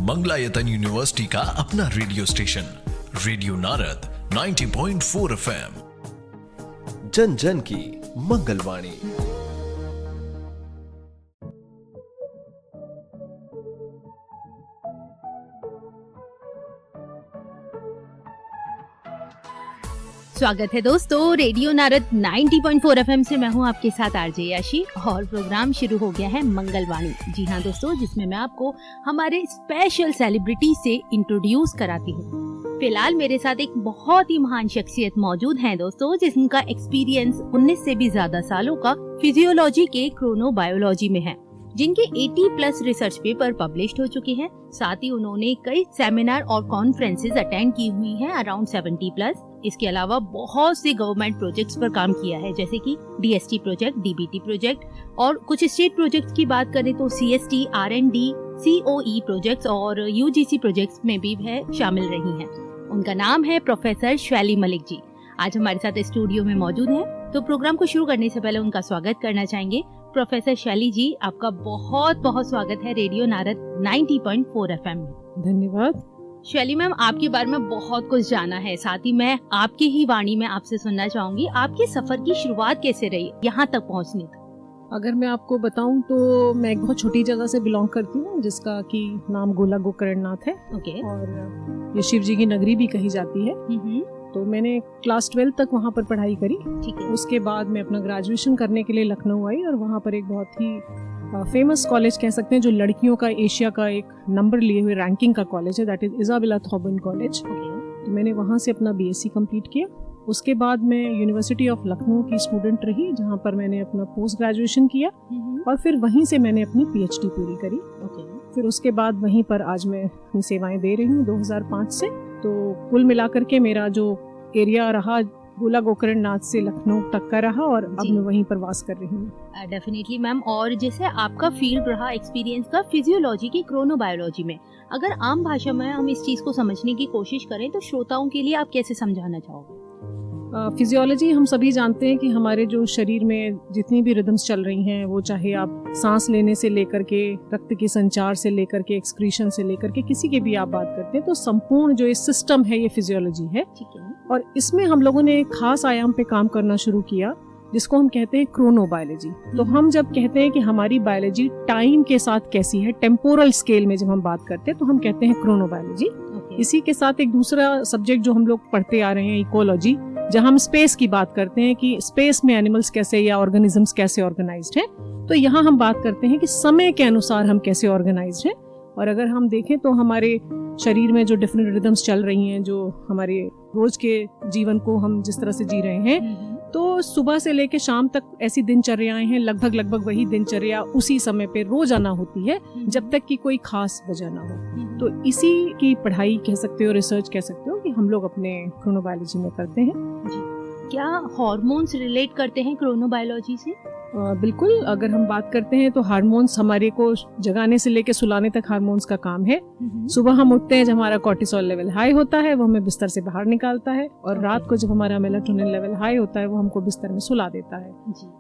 Mangalayatan university का अपना radio station radio Narad 90.4 FM, जन जन की मंगलवाणी। स्वागत है दोस्तों, रेडियो नारद 90.4 FM से मैं हूं आपके साथ आरजे याशी और प्रोग्राम शुरू हो गया है मंगलवाणी। जी हाँ दोस्तों, जिसमें मैं आपको हमारे स्पेशल सेलिब्रिटी से इंट्रोड्यूस कराती हूँ। फिलहाल मेरे साथ एक बहुत ही महान शख्सियत मौजूद हैं दोस्तों, जिनका एक्सपीरियंस 19 से भी ज्यादा सालों का फिजियोलॉजी के क्रोनोबायोलॉजी में है, जिनके 80+ रिसर्च पेपर पब्लिश्ड हो चुके हैं। साथ ही उन्होंने कई सेमिनार और कॉन्फ्रेंसेस अटेंड की हुई हैं, अराउंड 70+। इसके अलावा बहुत से गवर्नमेंट प्रोजेक्ट्स पर काम किया है, जैसे कि DST प्रोजेक्ट, DBT प्रोजेक्ट और कुछ स्टेट प्रोजेक्ट्स की बात करें तो CST, R&D, COE प्रोजेक्ट्स और UGC प्रोजेक्ट्स में भी शामिल रही हैं। उनका नाम है प्रोफेसर शैली मलिक जी। आज हमारे साथ स्टूडियो में मौजूद हैं, तो प्रोग्राम को शुरू करने से पहले उनका स्वागत करना चाहेंगे। प्रोफेसर शैली जी, आपका बहुत बहुत स्वागत है रेडियो नारद 90.4 FM में। धन्यवाद। शैली मैम, आपके बारे में बहुत कुछ जाना है, साथ ही मैं आपकी ही वाणी में आपसे सुनना चाहूंगी, आपके सफर की शुरुआत कैसे रही यहाँ तक पहुँचने तक। अगर मैं आपको बताऊं तो मैं एक बहुत छोटी जगह से बिलोंग करती हूँ, जिसका कि नाम गोला गोकर्णनाथ है। ओके। और ये शिव जी की नगरी भी कही जाती है। तो मैंने क्लास 12 तक वहाँ पर पढ़ाई करी। ठीक है। उसके बाद मैं अपना ग्रेजुएशन करने के लिए लखनऊ आई और वहाँ पर एक बहुत ही फेमस कॉलेज कह सकते हैं, जो लड़कियों का एशिया का एक नंबर लिए हुए रैंकिंग का कॉलेज है, दैट इज इजाबेला थॉबन कॉलेज। तो मैंने वहाँ से अपना BSc कंप्लीट किया। उसके बाद मैं यूनिवर्सिटी ऑफ लखनऊ की स्टूडेंट रही, जहाँ पर मैंने अपना पोस्ट ग्रेजुएशन किया और फिर वहीं से मैंने अपनी PhD पूरी करी। फिर उसके बाद वहीं पर आज मैं अपनी सेवाएं दे रही हूँ 2005 से। तो कुल मिलाकर के मेरा जो एरिया रहा गोला गोकर्णनाथ से लखनऊ तक का रहा और अब मैं वहीं पर वास कर रही हूँ। Definitely ma'am. और जैसे आपका फील्ड रहा एक्सपीरियंस का फिजियोलॉजी की क्रोनोबायोलॉजी में, अगर आम भाषा में हम इस चीज को समझने की कोशिश करें तो श्रोताओं के लिए आप कैसे समझाना चाहोगे? फिजियोलॉजी हम सभी जानते हैं कि हमारे जो शरीर में जितनी भी रिदम्स चल रही हैं, वो चाहे आप सांस लेने से लेकर के रक्त के संचार से लेकर के एक्सक्रीशन से लेकर के किसी के भी आप बात करते हैं, तो संपूर्ण जो ये सिस्टम है ये फिजियोलॉजी है। ठीक है। और इसमें हम लोगों ने एक खास आयाम पे काम करना शुरू किया, जिसको हम कहते हैं क्रोनोबायोलॉजी। तो हम जब कहते हैं कि हमारी बायोलॉजी टाइम के साथ कैसी है, टेम्पोरल स्केल में जब हम बात करते हैं तो हम कहते हैं क्रोनोबायोलॉजी। इसी के साथ एक दूसरा सब्जेक्ट जो हम लोग पढ़ते आ रहे हैं, इकोलॉजी, जहाँ हम स्पेस की बात करते हैं कि स्पेस में एनिमल्स कैसे या ऑर्गेनिजम्स कैसे ऑर्गेनाइज्ड हैं। तो यहाँ हम बात करते हैं कि समय के अनुसार हम कैसे ऑर्गेनाइज्ड हैं। और अगर हम देखें तो हमारे शरीर में जो डिफरेंट रिदम्स चल रही हैं, जो हमारे रोज के जीवन को हम जिस तरह से जी रहे हैं, तो सुबह से लेके शाम तक ऐसी दिनचर्याएं हैं, लगभग वही दिनचर्या उसी समय पे रोजाना होती है, जब तक कि कोई खास वजह ना हो। तो इसी की पढ़ाई कह सकते हो, रिसर्च कह सकते हो कि हम लोग अपने क्रोनोबायोलॉजी में करते हैं। क्या हार्मोन्स रिलेट करते हैं क्रोनोबायोलॉजी से? बिल्कुल। अगर हम बात करते हैं तो हार्मोन्स हमारे को जगाने से लेकर सुलाने तक हार्मोन्स का काम है। सुबह हम उठते हैं, जब हमारा कोर्टिसोल लेवल हाई होता है वो हमें बिस्तर से बाहर निकालता है, और रात को जब हमारा मेलाटोनिन लेवल हाई होता है वो हमको बिस्तर में सुला देता है।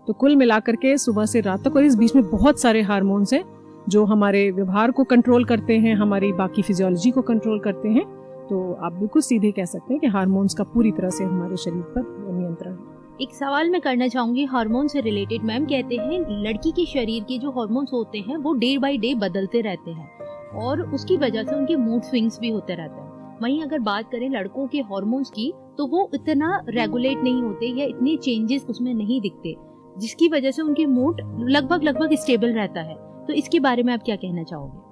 तो कुल मिलाकर के सुबह से रात तक, और इस बीच में बहुत सारे हार्मोन्स हैं जो हमारे व्यवहार को कंट्रोल करते हैं, हमारी बाकी फिजियोलॉजी को कंट्रोल करते हैं। तो आप बिल्कुल सीधे कह सकते हैं कि हार्मोन्स का पूरी तरह से हमारे शरीर पर नियंत्रण है। एक सवाल मैं करना चाहूंगी हार्मोन से रिलेटेड। मैम, कहते हैं लड़की के शरीर के जो हार्मोन्स होते हैं वो डे बाय डे बदलते रहते हैं और उसकी वजह से उनके मूड स्विंग्स भी होते रहते हैं। वहीं अगर बात करें लड़कों के हार्मोन्स की, तो वो इतना रेगुलेट नहीं होते या इतने चेंजेस उसमें नहीं दिखते, जिसकी वजह से उनके मूड लगभग स्टेबल रहता है। तो इसके बारे में आप क्या कहना चाहोगे?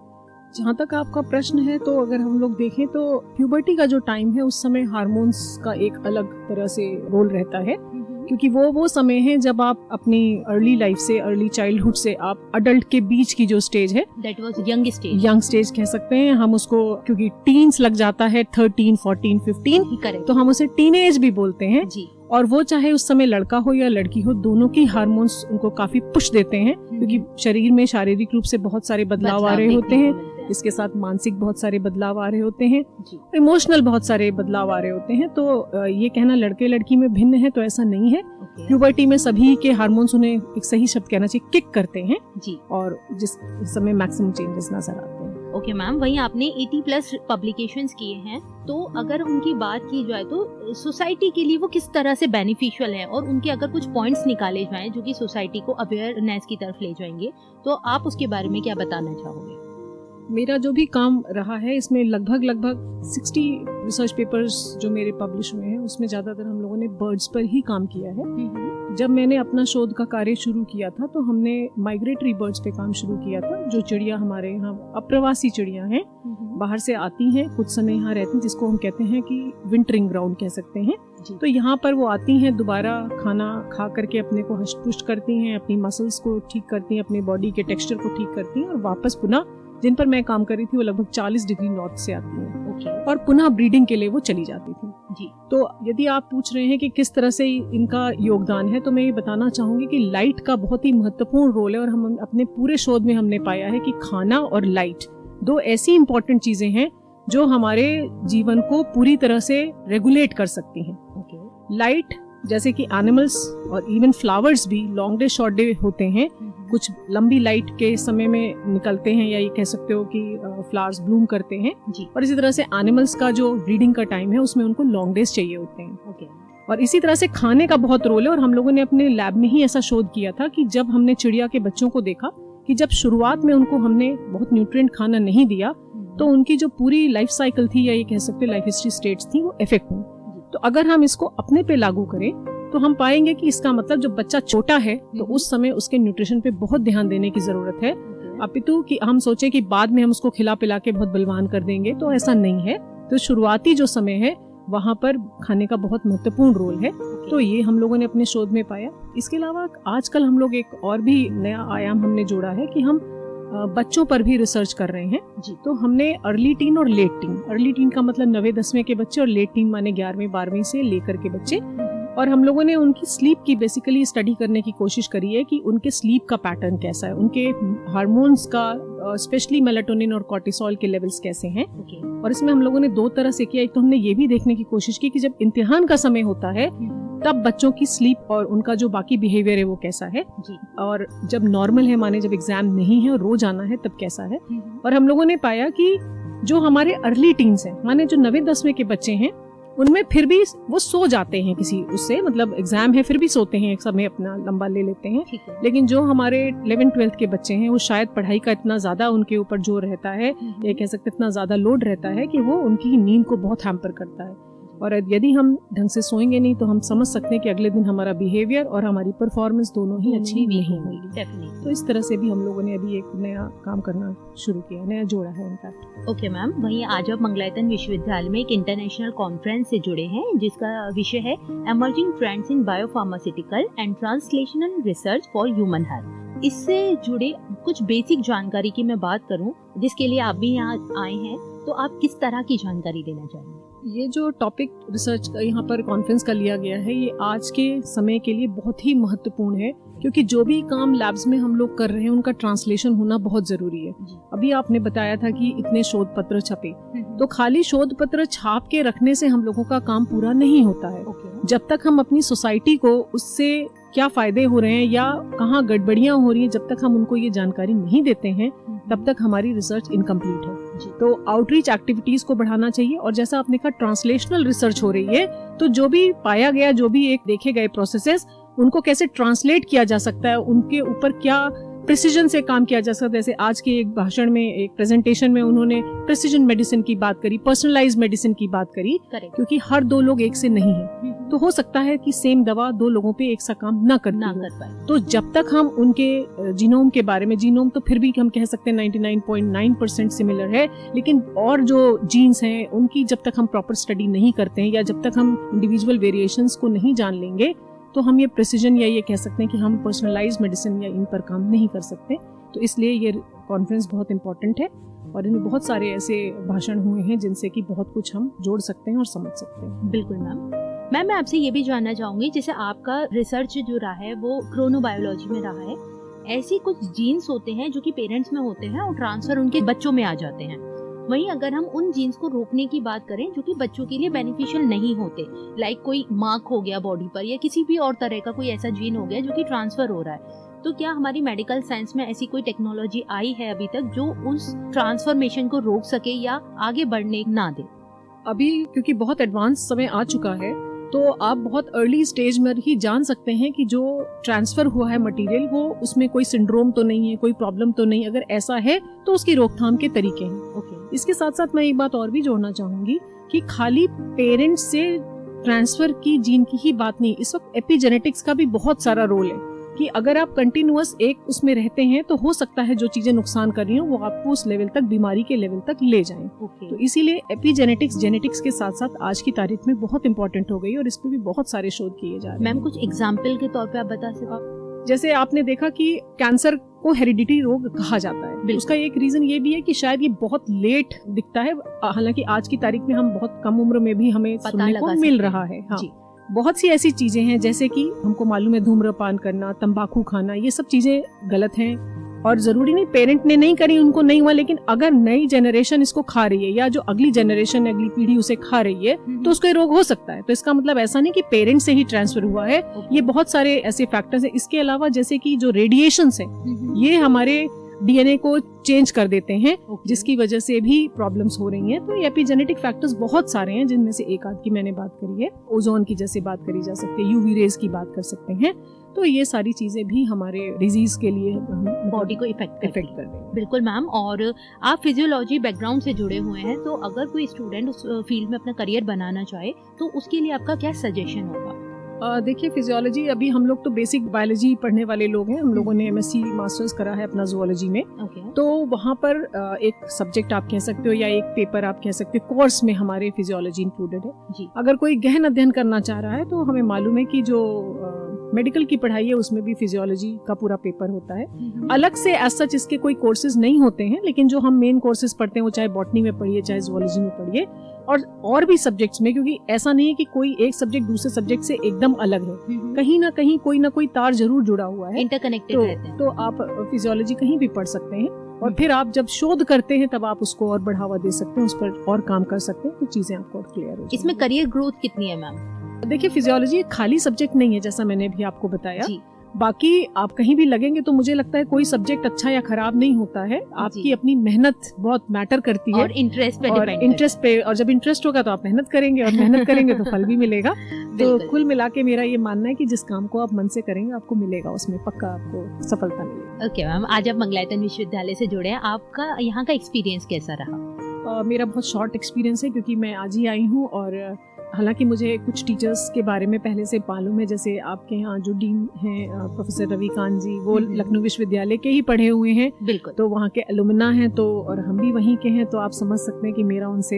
जहाँ तक आपका प्रश्न है, तो अगर हम लोग देखें तो प्यूबर्टी का जो टाइम है उस समय हार्मोन्स का एक अलग तरह से रोल रहता है, क्योंकि वो समय है जब आप अपनी अर्ली लाइफ से, अर्ली चाइल्डहुड से आप अडल्ट के बीच की जो स्टेज है, दैट वाज यंग स्टेज कह सकते हैं हम उसको, क्योंकि टीन्स लग जाता है 13, 14, 15, तो हम उसे टीनेज भी बोलते हैं जी। और वो चाहे उस समय लड़का हो या लड़की हो, दोनों की हार्मोन्स उनको काफी पुश देते हैं, क्योंकि शरीर में शारीरिक रूप से बहुत सारे बदलाव आ रहे होते हैं, इसके साथ मानसिक बहुत सारे बदलाव आ रहे होते हैं, इमोशनल बहुत सारे बदलाव आ रहे होते हैं। तो ये कहना लड़के लड़की में भिन्न है तो ऐसा नहीं है। प्यूबर्टी में सभी के हार्मोन्स, उन्हें एक सही शब्द कहना चाहिए, किक करते हैं जी, और जिस समय मैक्सिमम चेंजेस नजर आते हैं। ओके मैम, वहीं आपने 80+ पब्लिकेशंस किए हैं, तो अगर उनकी बात की जाए तो सोसाइटी के लिए वो किस तरह से बेनिफिशियल है, और उनके अगर कुछ पॉइंट्स निकाले जाएं जो कि सोसाइटी को अवेयरनेस की तरफ ले जाएंगे, तो आप उसके बारे में क्या बताना चाहोगे? मेरा जो भी काम रहा है इसमें लगभग 60 रिसर्च पेपर्स जो मेरे पब्लिश हुए हैं उसमें ज़्यादातर हम लोगों ने बर्ड्स पर ही काम किया है। जब मैंने अपना शोध का कार्य शुरू किया था तो हमने माइग्रेटरी बर्ड्स पे काम शुरू किया था, जो चिड़िया हमारे यहाँ अप्रवासी चिड़िया हैं, बाहर से आती हैं, कुछ समय यहाँ रहती हैं, जिसको हम कहते हैं कि विंटरिंग ग्राउंड कह सकते हैं। तो यहाँ पर वो आती हैं, दोबारा खाना खा करके अपने को हष्ट पुष्ट करती हैं, अपनी मसल्स को ठीक करती हैं, अपने बॉडी के टेक्सचर को ठीक करती हैं, और वापस पुनः, जिन पर मैं काम कर रही थी वो लगभग 40 डिग्री नॉर्थ से आती हैं, और पुनः ब्रीडिंग के लिए वो चली जाती थी जी। तो यदि आप पूछ रहे हैं कि किस तरह से इनका योगदान है, तो मैं ये बताना चाहूंगी कि लाइट का बहुत ही महत्वपूर्ण रोल है, और हम अपने पूरे शोध में हमने पाया है कि खाना और लाइट दो ऐसी इंपॉर्टेंट चीजें हैं जो हमारे जीवन को पूरी तरह से रेगुलेट कर सकती हैं। लाइट, जैसे कि एनिमल्स और इवन फ्लावर्स भी लॉन्ग डे शॉर्ट डे होते हैं, कुछ लंबी लाइट के समय में निकलते हैं, या ये कह सकते हो कि फ्लावर्स ब्लूम करते हैं जी। और इसी तरह से एनिमल्स का जो ब्रीडिंग का टाइम है उसमें उनको लॉन्ग डेज चाहिए होते हैं। और इसी तरह से खाने का बहुत रोल है, और हम लोगों ने अपने लैब में ही ऐसा शोध किया था कि जब हमने चिड़िया के बच्चों को देखा कि जब शुरुआत में उनको हमने बहुत न्यूट्रिएंट खाना नहीं दिया तो उनकी जो पूरी लाइफ साइकिल थी, या ये कह सकते लाइफ हिस्ट्री स्टेट्स थी, वो इफेक्ट हुई। तो अगर हम इसको अपने पे लागू करें तो हम पाएंगे कि इसका मतलब जब बच्चा छोटा है तो उस समय उसके न्यूट्रिशन पे बहुत ध्यान देने की जरूरत है, अपितु कि हम सोचे कि बाद में हम उसको खिला पिला के बहुत बलवान कर देंगे, तो ऐसा नहीं है। तो शुरुआती जो समय है वहाँ पर खाने का बहुत महत्वपूर्ण रोल है। तो ये हम लोगों ने अपने शोध में पाया। इसके अलावा आजकल हम लोग एक और भी नया आयाम हमने जोड़ा है कि हम बच्चों पर भी रिसर्च कर रहे हैं जी। तो हमने अर्ली टीन और लेट टीन, अर्ली टीन का मतलब 9वें 10वें के बच्चे, और लेट टीन माने 11वें 12वें से लेकर के बच्चे, और हम लोगों ने उनकी स्लीप की बेसिकली स्टडी करने की कोशिश करी है कि उनके स्लीप का पैटर्न कैसा है, उनके हार्मोन्स का स्पेशली मेलाटोनिन और कॉर्टिसोल के लेवल्स कैसे हैं। और इसमें हम लोगों ने दो तरह से किया। एक तो हमने ये भी देखने की कोशिश की कि जब इम्तिहान का समय होता है तब बच्चों की स्लीप और उनका जो बाकी बिहेवियर है वो कैसा है जी। और जब नॉर्मल है, माने जब एग्जाम नहीं है और रोज आना है, तब कैसा है। और हम लोगों ने पाया कि जो हमारे अर्ली टीन्स हैं, माने जो 9वें 10वें के बच्चे हैं, उनमें फिर भी वो सो जाते हैं किसी उससे, मतलब एग्जाम है फिर भी सोते हैं, एक समय अपना लंबा ले लेते हैं। लेकिन जो हमारे 11th 12th के बच्चे हैं वो शायद पढ़ाई का इतना ज्यादा उनके ऊपर जोर रहता है, या कह सकते इतना ज्यादा लोड रहता है कि वो उनकी नींद को बहुत हैम्पर करता है। और यदि हम ढंग से सोएंगे नहीं तो हम समझ सकते हैं कि अगले दिन हमारा बिहेवियर और हमारी परफॉर्मेंस दोनों ही अच्छी नहीं होगी। तो इस तरह से भी हम लोगों ने अभी एक नया काम करना शुरू किया, नया जोड़ा है इनफैक्ट। ओके मैम, वहीं आज आप मंगलायतन विश्वविद्यालय में एक इंटरनेशनल कॉन्फ्रेंस से जुड़े हैं जिसका विषय है emerging trends in biopharmaceutical and translational research for human health. इससे जुड़े कुछ बेसिक जानकारी की मैं बात करूं, जिसके लिए आप भी यहाँ आए हैं, तो आप किस तरह की जानकारी देना चाहेंगे? ये जो टॉपिक रिसर्च का यहाँ पर कॉन्फ्रेंस का लिया गया है, ये आज के समय के लिए बहुत ही महत्वपूर्ण है, क्योंकि जो भी काम लैब्स में हम लोग कर रहे हैं उनका ट्रांसलेशन होना बहुत जरूरी है। अभी आपने बताया था कि इतने शोध पत्र छपे, तो खाली शोध पत्र छाप के रखने से हम लोगों का काम पूरा नहीं होता है। जब तक हम अपनी सोसाइटी को उससे क्या फायदे हो रहे हैं या कहाँ गड़बड़ियां हो रही हैं, जब तक हम उनको ये जानकारी नहीं देते हैं तब तक हमारी रिसर्च इनकम्प्लीट है। तो आउटरीच एक्टिविटीज को बढ़ाना चाहिए। और जैसा आपने कहा ट्रांसलेशनल रिसर्च हो रही है, तो जो भी पाया गया, जो भी एक देखे गए प्रोसेसेस, उनको कैसे ट्रांसलेट किया जा सकता है, उनके ऊपर क्या प्रिसीजन से काम किया जा सकता है। जैसे आज के एक भाषण में, एक प्रेजेंटेशन में उन्होंने प्रिसीजन मेडिसिन की बात करी, पर्सनलाइज्ड मेडिसिन की बात करी, क्योंकि हर दो लोग एक से नहीं है। तो हो सकता है कि सेम दवा दो लोगों पे एक सा काम ना कर पाए। तो जब तक हम उनके जीनोम के बारे में, जीनोम तो फिर भी हम कह सकते हैं 99.9% सिमिलर है, लेकिन और जो जीन्स हैं उनकी जब तक हम प्रॉपर स्टडी नहीं करते हैं, या जब तक हम इंडिविजुअल वेरिएशंस को नहीं जान लेंगे, तो हम ये प्रिसीजन या ये कह सकते हैं कि हम पर्सनलाइज्ड मेडिसिन या इन पर काम नहीं कर सकते। तो इसलिए ये कॉन्फ्रेंस बहुत इंपॉर्टेंट है, और इनमें बहुत सारे ऐसे भाषण हुए हैं जिनसे कि बहुत कुछ हम जोड़ सकते हैं और समझ सकते हैं। बिल्कुल मैम। मैं आपसे ये भी जानना चाहूंगी, जैसे आपका रिसर्च जो रहा है वो क्रोनोबायोलॉजी में रहा है, ऐसी कुछ जीन्स होते हैं जो कि पेरेंट्स में होते हैं और ट्रांसफर उनके बच्चों में आ जाते हैं। वहीं अगर हम उन जीन्स को रोकने की बात करें जो कि बच्चों के लिए बेनिफिशियल नहीं होते, लाइक कोई मार्क हो गया बॉडी पर, या किसी भी और तरह का कोई ऐसा जीन हो गया जो कि ट्रांसफर हो रहा है, तो क्या हमारी मेडिकल साइंस में ऐसी कोई टेक्नोलॉजी आई है अभी तक जो उस ट्रांसफॉर्मेशन को रोक सके या आगे बढ़ने ना दे? अभी क्योंकि बहुत एडवांस समय आ चुका है, तो आप बहुत अर्ली स्टेज में ही जान सकते हैं कि जो ट्रांसफर हुआ है मटेरियल, वो उसमें कोई सिंड्रोम तो नहीं है, कोई प्रॉब्लम तो नहीं। अगर ऐसा है तो उसकी रोकथाम के तरीके हैं। ओके। इसके साथ साथ मैं एक बात और भी जोड़ना चाहूंगी कि खाली पेरेंट्स से ट्रांसफर की जीन की ही बात नहीं, इस वक्त एपिजेनेटिक्स का भी बहुत सारा रोल है कि अगर आप कंटिन्यूअस एक उसमें रहते हैं तो हो सकता है जो चीजें नुकसान कर रही हो वो आपको उस लेवल तक, बीमारी के लेवल तक ले जाएं। तो इसीलिए एपिजेनेटिक्स जेनेटिक्स के साथ साथ आज की तारीख में बहुत इंपॉर्टेंट हो गई और इस पे भी बहुत सारे शोध किए जा रहे हैं। मैम कुछ एग्जाम्पल के तौर पे आप बता सकते? जैसे आपने देखा कि कैंसर को हेरिडिटी रोग कहा जाता है, उसका एक रीजन ये भी है कि शायद ये बहुत लेट दिखता है, हालांकि आज की तारीख में हम बहुत कम उम्र में भी हमें सुनने को मिल रहा है। हाँ, बहुत सी ऐसी चीजें हैं जैसे कि हमको मालूम है धूम्रपान करना, तंबाकू खाना, ये सब चीजें गलत हैं और जरूरी नहीं पेरेंट ने नहीं करी उनको नहीं हुआ, लेकिन अगर नई जनरेशन इसको खा रही है या जो अगली जनरेशन अगली पीढ़ी उसे खा रही है तो उसको ये रोग हो सकता है। तो इसका मतलब ऐसा नहीं कि पेरेंट से ही ट्रांसफर हुआ है, ये बहुत सारे ऐसे फैक्टर्स हैं। इसके अलावा जैसे कि जो रेडिएशंस हैं ये हमारे डीएनए को चेंज कर देते हैं, जिसकी वजह से भी प्रॉब्लम्स हो रही हैं। तो एपिजेनेटिक फैक्टर्स बहुत सारे हैं, जिनमें से एक आध की मैंने बात करी है। ओजोन की जैसे बात करी जा सकती है, यूवी रेज की बात कर सकते हैं। तो ये सारी चीजें भी हमारे डिजीज के लिए बॉडी को इफेक्ट कर रही हैं। बिल्कुल मैम। और आप फिजियोलॉजी बैकग्राउंड से जुड़े हुए हैं, तो अगर कोई स्टूडेंट उस फील्ड में अपना करियर बनाना चाहे तो उसके लिए आपका क्या सजेशन होगा? देखिए फिजियोलॉजी, अभी हम लोग तो बेसिक बायोलॉजी पढ़ने वाले लोग हैं, हम लोगों ने एमएससी मास्टर्स करा है अपना जूलॉजी में। तो वहाँ पर एक सब्जेक्ट आप कह सकते हो या एक पेपर आप कह सकते हो, कोर्स में हमारे फिजियोलॉजी इंक्लूडेड है जी। अगर कोई गहन अध्ययन करना चाह रहा है तो हमें मालूम है कि जो मेडिकल की पढ़ाई है उसमें भी फिजियोलॉजी का पूरा पेपर होता है। अलग से एज सच इसके कोई कोर्सेज नहीं होते हैं, लेकिन जो हम मेन कोर्सेज पढ़ते हैं वो चाहे बॉटनी में पढ़िए चाहे जूलॉजी में पढ़िए और भी सब्जेक्ट्स में, क्योंकि ऐसा नहीं है कि कोई एक सब्जेक्ट दूसरे सब्जेक्ट से एकदम अलग है, कहीं ना कहीं कोई ना कोई तार जरूर जुड़ा हुआ है, इंटरकनेक्टेड रहते हैं। तो आप फिजियोलॉजी कहीं भी पढ़ सकते हैं और फिर आप जब शोध करते हैं तब आप उसको और बढ़ावा दे सकते हैं, उस पर और काम कर सकते हैं, तो चीजें आपको और क्लियर हो। इसमें करियर ग्रोथ कितनी है मैम? देखिए फिजियोलॉजी एक खाली सब्जेक्ट नहीं है, जैसा मैंने भी आपको बताया। बाकी आप कहीं भी लगेंगे तो मुझे लगता है कोई सब्जेक्ट अच्छा या खराब नहीं होता है, आपकी अपनी मेहनत बहुत मैटर करती है और इंटरेस्ट पे और जब इंटरेस्ट होगा तो आप मेहनत करेंगे और मेहनत करेंगे तो फल भी मिलेगा। तो कुल मिला के मेरा ये मानना है कि जिस काम को आप मन से करेंगे आपको मिलेगा, उसमें पक्का आपको सफलता मिलेगी। ओके मैम, आज आप मंगलायतन विश्वविद्यालय से जुड़े हैं, आपका यहाँ का एक्सपीरियंस कैसा रहा? मेरा बहुत शॉर्ट एक्सपीरियंस है क्योंकि मैं आज ही आई हूँ, और हालांकि मुझे कुछ टीचर्स के बारे में पहले से मालूम है। जैसे आपके यहाँ जो डीन हैं प्रोफेसर रविकांत जी, वो लखनऊ विश्वविद्यालय के ही पढ़े हुए हैं, बिल्कुल, तो वहाँ के अलुमना हैं, तो और हम भी वहीं के हैं, तो आप समझ सकते हैं कि मेरा उनसे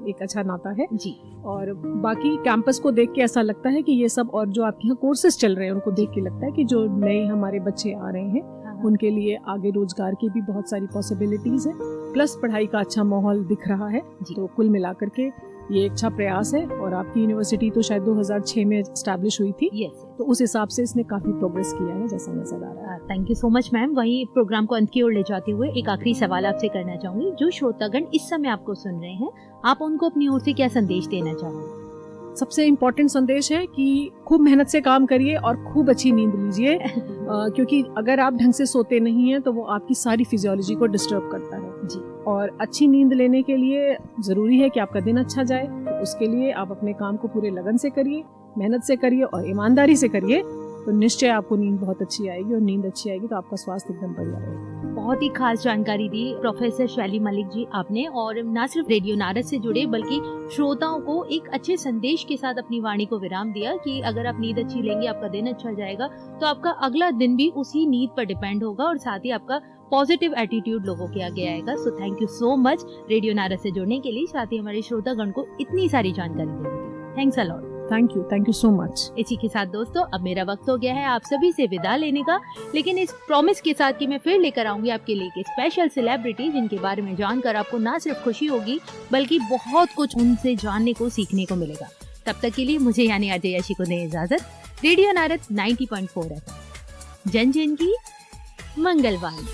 एक अच्छा नाता है जी। और बाकी कैंपस को देख के ऐसा लगता है कि ये सब, और जो आपके यहाँ कोर्सेज चल रहे हैं उनको देख के लगता है कि जो नए हमारे बच्चे आ रहे हैं उनके लिए आगे रोजगार की भी बहुत सारी पॉसिबिलिटीज है, प्लस पढ़ाई का अच्छा माहौल दिख रहा है। तो कुल मिलाकर के ये अच्छा प्रयास है, और आपकी यूनिवर्सिटी तो शायद 2006 में एस्टैब्लिश हुई थी, तो उस हिसाब से इसने काफी प्रोग्रेस किया है जैसा नजर आ रहा है। Thank you so much ma'am. वही प्रोग्राम को अंत की ओर ले जाते हुए एक आखिरी सवाल आपसे करना चाहूंगी। जो श्रोतागण इस समय आपको सुन रहे हैं, आप उनको अपनी ओर से क्या संदेश देना चाहोगे? सबसे इम्पोर्टेंट संदेश है कि खूब मेहनत से काम करिए और खूब अच्छी नींद लीजिए, क्योंकि अगर आप ढंग से सोते नहीं हैं तो वो आपकी सारी फिजियोलॉजी को डिस्टर्ब करता है जी। और अच्छी नींद लेने के लिए जरूरी है कि आपका दिन अच्छा जाए, तो उसके लिए आप अपने काम को पूरे लगन से करिए, मेहनत से करिए और ईमानदारी से करिए, तो निश्चय आपको नींद बहुत अच्छी आएगी, और नींद अच्छी आएगी तो आपका स्वास्थ्य एकदम बढ़िया रहेगा। बहुत ही खास जानकारी दी प्रोफेसर शैली मलिक जी आपने, और न सिर्फ रेडियो नारद से जुड़े बल्कि श्रोताओं को एक अच्छे संदेश के साथ अपनी वाणी को विराम दिया कि अगर आप नींद अच्छी लेंगे आपका दिन अच्छा जाएगा, तो आपका अगला दिन भी उसी नींद पर डिपेंड होगा, और साथ ही आपका पॉजिटिव एटीट्यूड लोगों के आगे आएगा। So thank you so much radio Narad से जुड़ने के लिए, साथ ही हमारे श्रोतागण को इतनी सारी जानकारी देने के लिए। Thanks a lot. Thank you so much. इसी के साथ दोस्तों अब मेरा वक्त हो गया है आप सभी से विदा लेने का, लेकिन इस प्रॉमिस के साथ कि मैं फिर लेकर आऊंगी आपके लिए एक स्पेशल सेलिब्रिटी, जिनके बारे में जानकर आपको ना सिर्फ खुशी होगी बल्कि बहुत कुछ उनसे जानने को सीखने को मिलेगा। तब तक के लिए मुझे यानी अजय यशी को दें इजाजत। रेडियो नारद 90.4 FM, जन जन की मंगलवाणी।